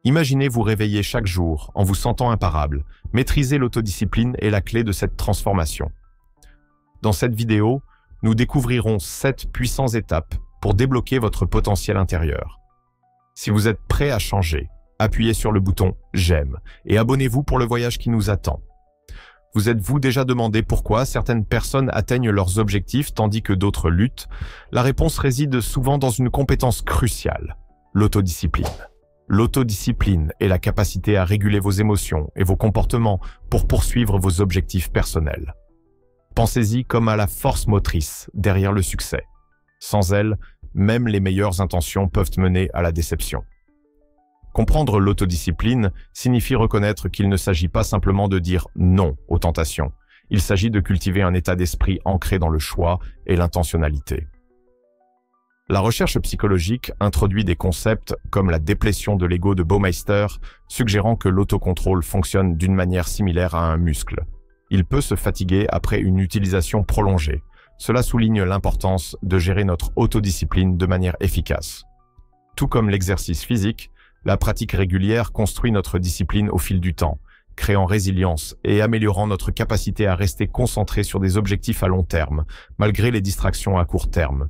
Imaginez vous réveiller chaque jour en vous sentant imparable. Maîtriser l'autodiscipline est la clé de cette transformation. Dans cette vidéo, nous découvrirons 7 puissantes étapes pour débloquer votre potentiel intérieur. Si vous êtes prêt à changer, appuyez sur le bouton « J'aime » et abonnez-vous pour le voyage qui nous attend. Vous êtes-vous déjà demandé pourquoi certaines personnes atteignent leurs objectifs tandis que d'autres luttent? La réponse réside souvent dans une compétence cruciale, l'autodiscipline. L'autodiscipline est la capacité à réguler vos émotions et vos comportements pour poursuivre vos objectifs personnels. Pensez-y comme à la force motrice derrière le succès. Sans elle, même les meilleures intentions peuvent mener à la déception. Comprendre l'autodiscipline signifie reconnaître qu'il ne s'agit pas simplement de dire non aux tentations. Il s'agit de cultiver un état d'esprit ancré dans le choix et l'intentionnalité. La recherche psychologique introduit des concepts comme la déplétion de l'ego de Baumeister, suggérant que l'autocontrôle fonctionne d'une manière similaire à un muscle. Il peut se fatiguer après une utilisation prolongée. Cela souligne l'importance de gérer notre autodiscipline de manière efficace. Tout comme l'exercice physique, la pratique régulière construit notre discipline au fil du temps, créant résilience et améliorant notre capacité à rester concentré sur des objectifs à long terme, malgré les distractions à court terme.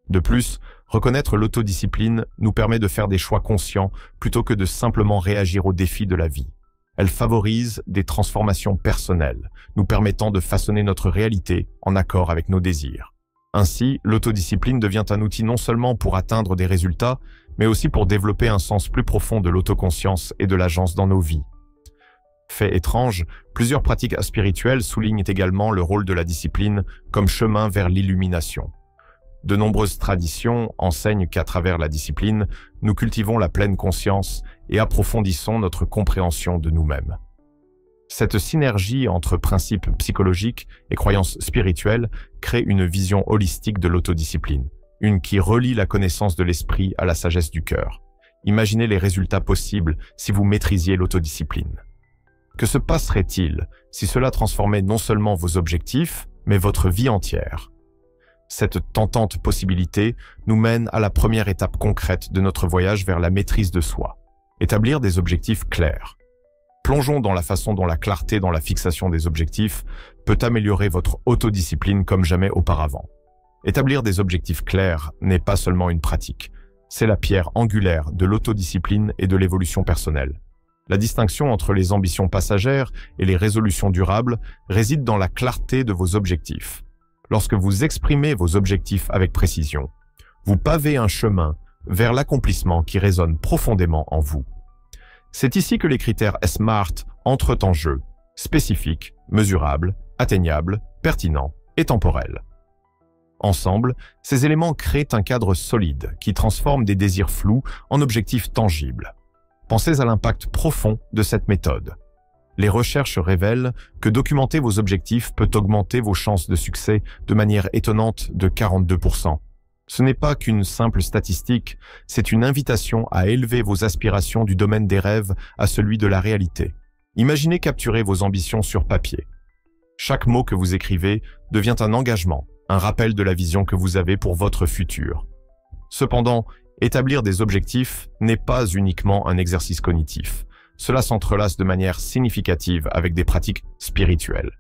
De plus, reconnaître l'autodiscipline nous permet de faire des choix conscients plutôt que de simplement réagir aux défis de la vie. Elle favorise des transformations personnelles, nous permettant de façonner notre réalité en accord avec nos désirs. Ainsi, l'autodiscipline devient un outil non seulement pour atteindre des résultats, mais aussi pour développer un sens plus profond de l'autoconscience et de l'agence dans nos vies. Fait étrange, plusieurs pratiques spirituelles soulignent également le rôle de la discipline comme chemin vers l'illumination. De nombreuses traditions enseignent qu'à travers la discipline, nous cultivons la pleine conscience et approfondissons notre compréhension de nous-mêmes. Cette synergie entre principes psychologiques et croyances spirituelles crée une vision holistique de l'autodiscipline, une qui relie la connaissance de l'esprit à la sagesse du cœur. Imaginez les résultats possibles si vous maîtrisiez l'autodiscipline. Que se passerait-il si cela transformait non seulement vos objectifs, mais votre vie entière? Cette tentante possibilité nous mène à la première étape concrète de notre voyage vers la maîtrise de soi. Établir des objectifs clairs. Plongeons dans la façon dont la clarté dans la fixation des objectifs peut améliorer votre autodiscipline comme jamais auparavant. Établir des objectifs clairs n'est pas seulement une pratique, c'est la pierre angulaire de l'autodiscipline et de l'évolution personnelle. La distinction entre les ambitions passagères et les résolutions durables réside dans la clarté de vos objectifs. Lorsque vous exprimez vos objectifs avec précision, vous pavez un chemin vers l'accomplissement qui résonne profondément en vous. C'est ici que les critères SMART entrent en jeu, spécifiques, mesurables, atteignables, pertinents et temporels. Ensemble, ces éléments créent un cadre solide qui transforme des désirs flous en objectifs tangibles. Pensez à l'impact profond de cette méthode. Les recherches révèlent que documenter vos objectifs peut augmenter vos chances de succès de manière étonnante de 42%. Ce n'est pas qu'une simple statistique, c'est une invitation à élever vos aspirations du domaine des rêves à celui de la réalité. Imaginez capturer vos ambitions sur papier. Chaque mot que vous écrivez devient un engagement, un rappel de la vision que vous avez pour votre futur. Cependant, établir des objectifs n'est pas uniquement un exercice cognitif. Cela s'entrelace de manière significative avec des pratiques spirituelles.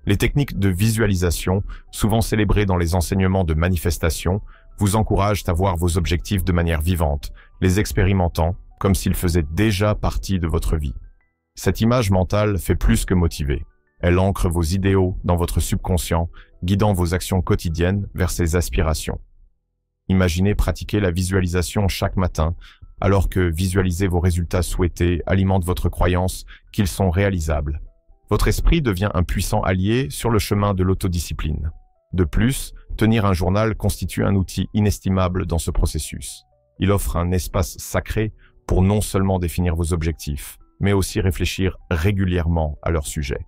Les techniques de visualisation, souvent célébrées dans les enseignements de manifestation, vous encouragent à voir vos objectifs de manière vivante, les expérimentant comme s'ils faisaient déjà partie de votre vie. Cette image mentale fait plus que motiver. Elle ancre vos idéaux dans votre subconscient, guidant vos actions quotidiennes vers ces aspirations. Imaginez pratiquer la visualisation chaque matin, alors que visualiser vos résultats souhaités alimente votre croyance qu'ils sont réalisables. Votre esprit devient un puissant allié sur le chemin de l'autodiscipline. De plus, tenir un journal constitue un outil inestimable dans ce processus. Il offre un espace sacré pour non seulement définir vos objectifs, mais aussi réfléchir régulièrement à leur sujet.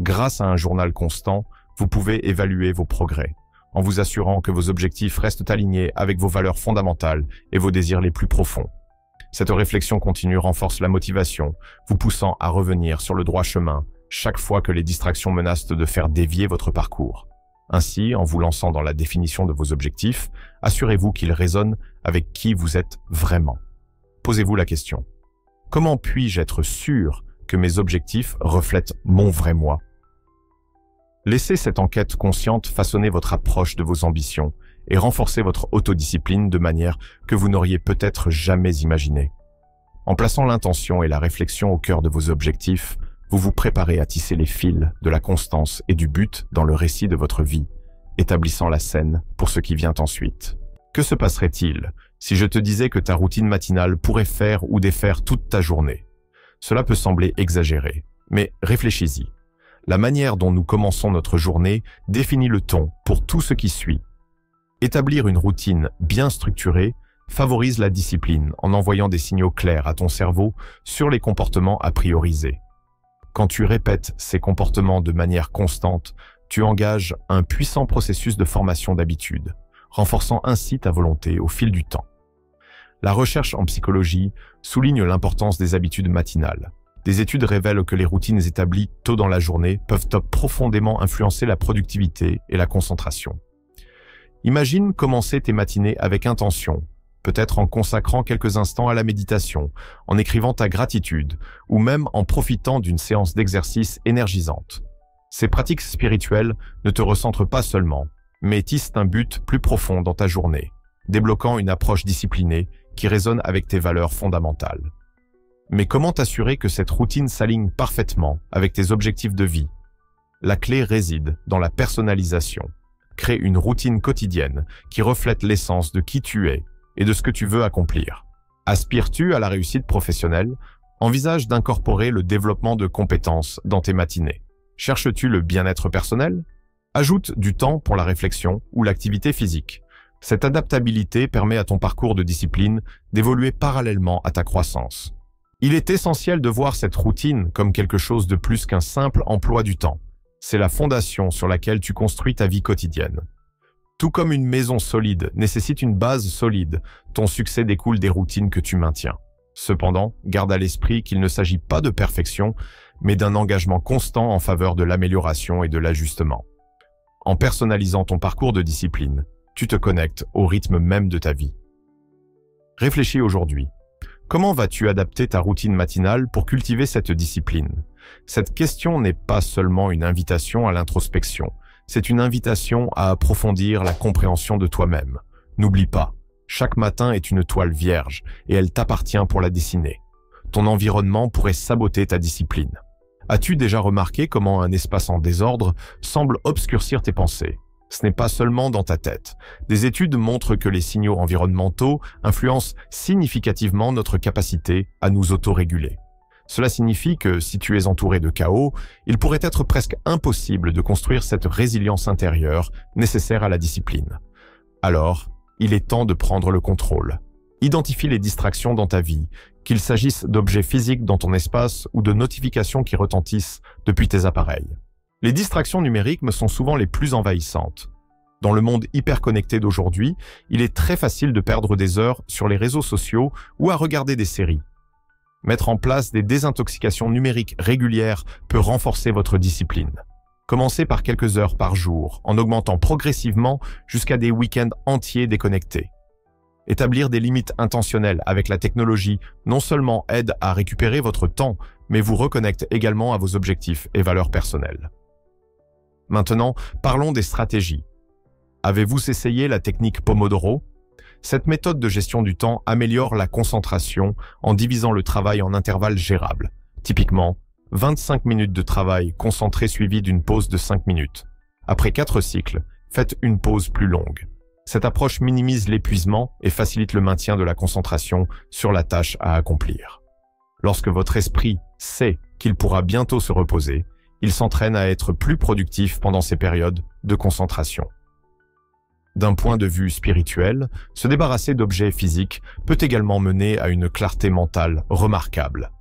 Grâce à un journal constant, vous pouvez évaluer vos progrès, en vous assurant que vos objectifs restent alignés avec vos valeurs fondamentales et vos désirs les plus profonds. Cette réflexion continue renforce la motivation, vous poussant à revenir sur le droit chemin chaque fois que les distractions menacent de faire dévier votre parcours. Ainsi, en vous lançant dans la définition de vos objectifs, assurez-vous qu'ils résonnent avec qui vous êtes vraiment. Posez-vous la question, Comment puis-je être sûr que mes objectifs reflètent mon vrai moi? Laissez cette enquête consciente façonner votre approche de vos ambitions et renforcer votre autodiscipline de manière que vous n'auriez peut-être jamais imaginé. En plaçant l'intention et la réflexion au cœur de vos objectifs, vous vous préparez à tisser les fils de la constance et du but dans le récit de votre vie, établissant la scène pour ce qui vient ensuite. Que se passerait-il si je te disais que ta routine matinale pourrait faire ou défaire toute ta journée? Cela peut sembler exagéré, mais réfléchis-y. La manière dont nous commençons notre journée définit le ton pour tout ce qui suit. Établir une routine bien structurée favorise la discipline en envoyant des signaux clairs à ton cerveau sur les comportements à prioriser. Quand tu répètes ces comportements de manière constante, tu engages un puissant processus de formation d'habitude, renforçant ainsi ta volonté au fil du temps. La recherche en psychologie souligne l'importance des habitudes matinales. Des études révèlent que les routines établies tôt dans la journée peuvent profondément influencer la productivité et la concentration. Imagine commencer tes matinées avec intention, peut-être en consacrant quelques instants à la méditation, en écrivant ta gratitude ou même en profitant d'une séance d'exercice énergisante. Ces pratiques spirituelles ne te recentrent pas seulement, mais tissent un but plus profond dans ta journée, débloquant une approche disciplinée qui résonne avec tes valeurs fondamentales. Mais comment t'assurer que cette routine s'aligne parfaitement avec tes objectifs de vie? La clé réside dans la personnalisation. Crée une routine quotidienne qui reflète l'essence de qui tu es et de ce que tu veux accomplir. Aspires-tu à la réussite professionnelle? Envisage d'incorporer le développement de compétences dans tes matinées. Cherches-tu le bien-être personnel? Ajoute du temps pour la réflexion ou l'activité physique. Cette adaptabilité permet à ton parcours de discipline d'évoluer parallèlement à ta croissance. Il est essentiel de voir cette routine comme quelque chose de plus qu'un simple emploi du temps. C'est la fondation sur laquelle tu construis ta vie quotidienne. Tout comme une maison solide nécessite une base solide, ton succès découle des routines que tu maintiens. Cependant, garde à l'esprit qu'il ne s'agit pas de perfection, mais d'un engagement constant en faveur de l'amélioration et de l'ajustement. En personnalisant ton parcours de discipline, tu te connectes au rythme même de ta vie. Réfléchis aujourd'hui. Comment vas-tu adapter ta routine matinale pour cultiver cette discipline? Cette question n'est pas seulement une invitation à l'introspection, c'est une invitation à approfondir la compréhension de toi-même. N'oublie pas, chaque matin est une toile vierge et elle t'appartient pour la dessiner. Ton environnement pourrait saboter ta discipline. As-tu déjà remarqué comment un espace en désordre semble obscurcir tes pensées? Ce n'est pas seulement dans ta tête. Des études montrent que les signaux environnementaux influencent significativement notre capacité à nous autoréguler. Cela signifie que si tu es entouré de chaos, il pourrait être presque impossible de construire cette résilience intérieure nécessaire à la discipline. Alors, il est temps de prendre le contrôle. Identifie les distractions dans ta vie, qu'il s'agisse d'objets physiques dans ton espace ou de notifications qui retentissent depuis tes appareils. Les distractions numériques me sont souvent les plus envahissantes. Dans le monde hyper connecté d'aujourd'hui, il est très facile de perdre des heures sur les réseaux sociaux ou à regarder des séries. Mettre en place des désintoxications numériques régulières peut renforcer votre discipline. Commencez par quelques heures par jour, en augmentant progressivement jusqu'à des week-ends entiers déconnectés. Établir des limites intentionnelles avec la technologie non seulement aide à récupérer votre temps, mais vous reconnecte également à vos objectifs et valeurs personnelles. Maintenant, parlons des stratégies. Avez-vous essayé la technique Pomodoro? Cette méthode de gestion du temps améliore la concentration en divisant le travail en intervalles gérables. Typiquement, 25 minutes de travail concentré suivi d'une pause de 5 minutes. Après 4 cycles, faites une pause plus longue. Cette approche minimise l'épuisement et facilite le maintien de la concentration sur la tâche à accomplir. Lorsque votre esprit sait qu'il pourra bientôt se reposer, il s'entraîne à être plus productif pendant ces périodes de concentration. D'un point de vue spirituel, se débarrasser d'objets physiques peut également mener à une clarté mentale remarquable.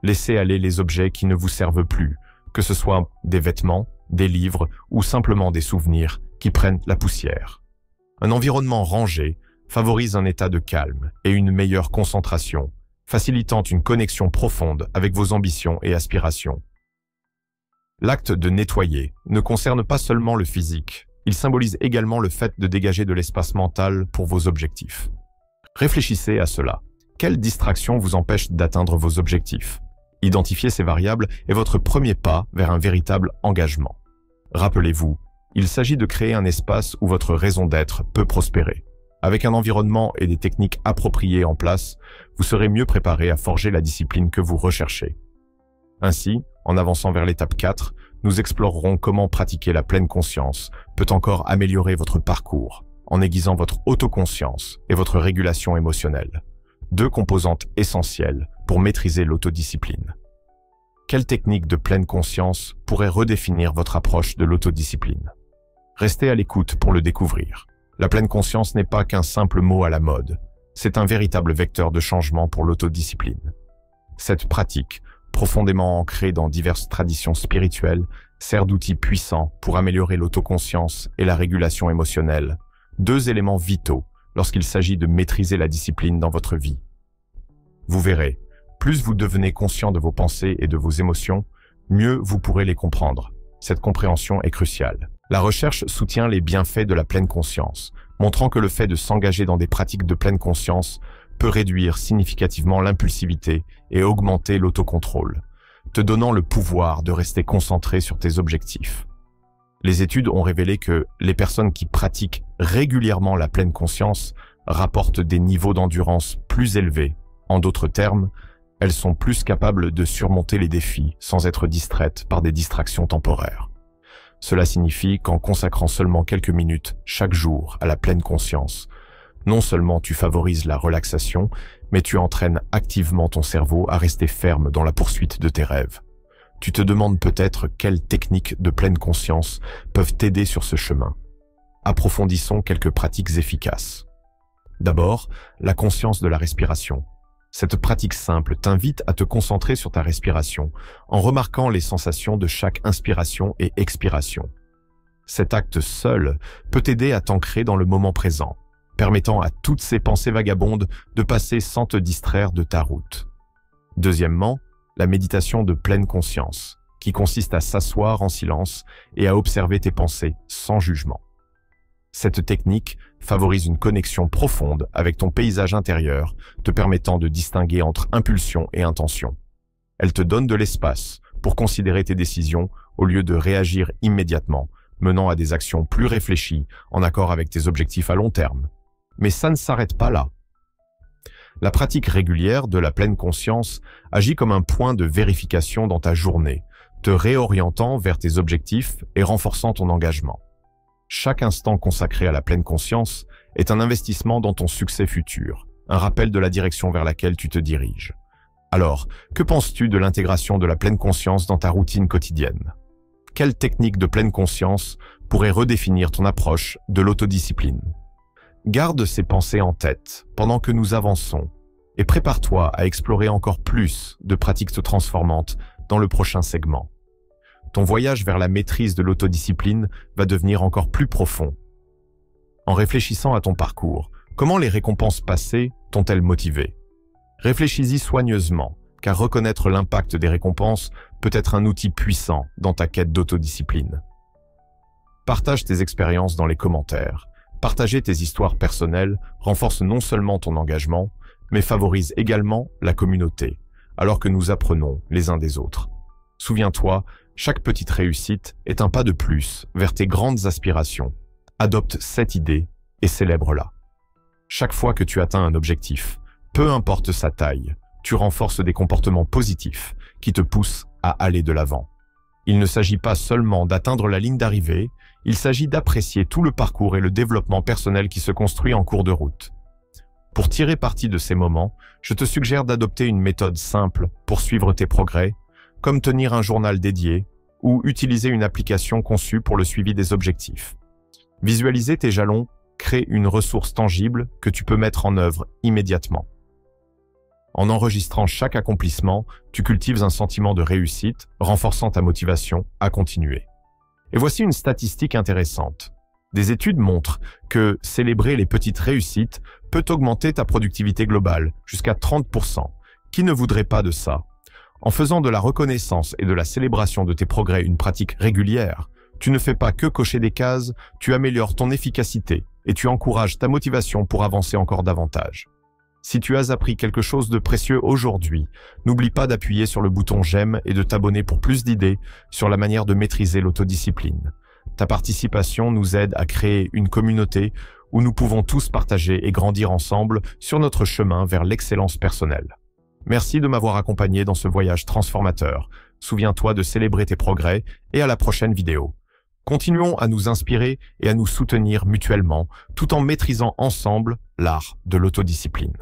Laissez aller les objets qui ne vous servent plus, que ce soit des vêtements, des livres ou simplement des souvenirs qui prennent la poussière. Un environnement rangé favorise un état de calme et une meilleure concentration, facilitant une connexion profonde avec vos ambitions et aspirations. L'acte de nettoyer ne concerne pas seulement le physique, il symbolise également le fait de dégager de l'espace mental pour vos objectifs. Réfléchissez à cela. Quelles distractions vous empêchent d'atteindre vos objectifs? Identifier ces variables est votre premier pas vers un véritable engagement. Rappelez-vous, il s'agit de créer un espace où votre raison d'être peut prospérer. Avec un environnement et des techniques appropriées en place, vous serez mieux préparé à forger la discipline que vous recherchez. Ainsi, en avançant vers l'étape 4, nous explorerons comment pratiquer la pleine conscience peut encore améliorer votre parcours, en aiguisant votre autoconscience et votre régulation émotionnelle, deux composantes essentielles pour maîtriser l'autodiscipline. Quelle technique de pleine conscience pourrait redéfinir votre approche de l'autodiscipline? Restez à l'écoute pour le découvrir. La pleine conscience n'est pas qu'un simple mot à la mode, c'est un véritable vecteur de changement pour l'autodiscipline. Cette pratique, profondément ancrée dans diverses traditions spirituelles, sert d'outil puissant pour améliorer l'autoconscience et la régulation émotionnelle, deux éléments vitaux lorsqu'il s'agit de maîtriser la discipline dans votre vie. Vous verrez, plus vous devenez conscient de vos pensées et de vos émotions, mieux vous pourrez les comprendre. Cette compréhension est cruciale. La recherche soutient les bienfaits de la pleine conscience, montrant que le fait de s'engager dans des pratiques de pleine conscience peut réduire significativement l'impulsivité et augmenter l'autocontrôle, te donnant le pouvoir de rester concentré sur tes objectifs. Les études ont révélé que les personnes qui pratiquent régulièrement la pleine conscience rapportent des niveaux d'endurance plus élevés. En d'autres termes, elles sont plus capables de surmonter les défis sans être distraites par des distractions temporaires. Cela signifie qu'en consacrant seulement quelques minutes chaque jour à la pleine conscience, non seulement tu favorises la relaxation, mais tu entraînes activement ton cerveau à rester ferme dans la poursuite de tes rêves. Tu te demandes peut-être quelles techniques de pleine conscience peuvent t'aider sur ce chemin. Approfondissons quelques pratiques efficaces. D'abord, la conscience de la respiration. Cette pratique simple t'invite à te concentrer sur ta respiration en remarquant les sensations de chaque inspiration et expiration. Cet acte seul peut t'aider à t'ancrer dans le moment présent, permettant à toutes ces pensées vagabondes de passer sans te distraire de ta route. Deuxièmement, la méditation de pleine conscience, qui consiste à s'asseoir en silence et à observer tes pensées sans jugement. Cette technique favorise une connexion profonde avec ton paysage intérieur, te permettant de distinguer entre impulsion et intention. Elle te donne de l'espace pour considérer tes décisions au lieu de réagir immédiatement, menant à des actions plus réfléchies en accord avec tes objectifs à long terme. Mais ça ne s'arrête pas là. La pratique régulière de la pleine conscience agit comme un point de vérification dans ta journée, te réorientant vers tes objectifs et renforçant ton engagement. Chaque instant consacré à la pleine conscience est un investissement dans ton succès futur, un rappel de la direction vers laquelle tu te diriges. Alors, que penses-tu de l'intégration de la pleine conscience dans ta routine quotidienne? Quelle technique de pleine conscience pourrait redéfinir ton approche de l'autodiscipline? Garde ces pensées en tête pendant que nous avançons et prépare-toi à explorer encore plus de pratiques transformantes dans le prochain segment. Ton voyage vers la maîtrise de l'autodiscipline va devenir encore plus profond. En réfléchissant à ton parcours, comment les récompenses passées t'ont-elles motivé? Réfléchis-y soigneusement, car reconnaître l'impact des récompenses peut être un outil puissant dans ta quête d'autodiscipline. Partage tes expériences dans les commentaires. Partager tes histoires personnelles renforce non seulement ton engagement, mais favorise également la communauté, alors que nous apprenons les uns des autres. Souviens-toi, chaque petite réussite est un pas de plus vers tes grandes aspirations. Adopte cette idée et célèbre-la. Chaque fois que tu atteins un objectif, peu importe sa taille, tu renforces des comportements positifs qui te poussent à aller de l'avant. Il ne s'agit pas seulement d'atteindre la ligne d'arrivée, il s'agit d'apprécier tout le parcours et le développement personnel qui se construit en cours de route. Pour tirer parti de ces moments, je te suggère d'adopter une méthode simple pour suivre tes progrès, comme tenir un journal dédié ou utiliser une application conçue pour le suivi des objectifs. Visualiser tes jalons crée une ressource tangible que tu peux mettre en œuvre immédiatement. En enregistrant chaque accomplissement, tu cultives un sentiment de réussite, renforçant ta motivation à continuer. Et voici une statistique intéressante. Des études montrent que célébrer les petites réussites peut augmenter ta productivité globale jusqu'à 30%. Qui ne voudrait pas de ça? En faisant de la reconnaissance et de la célébration de tes progrès une pratique régulière, tu ne fais pas que cocher des cases, tu améliores ton efficacité et tu encourages ta motivation pour avancer encore davantage. Si tu as appris quelque chose de précieux aujourd'hui, n'oublie pas d'appuyer sur le bouton j'aime et de t'abonner pour plus d'idées sur la manière de maîtriser l'autodiscipline. Ta participation nous aide à créer une communauté où nous pouvons tous partager et grandir ensemble sur notre chemin vers l'excellence personnelle. Merci de m'avoir accompagné dans ce voyage transformateur. Souviens-toi de célébrer tes progrès et à la prochaine vidéo. Continuons à nous inspirer et à nous soutenir mutuellement tout en maîtrisant ensemble l'art de l'autodiscipline.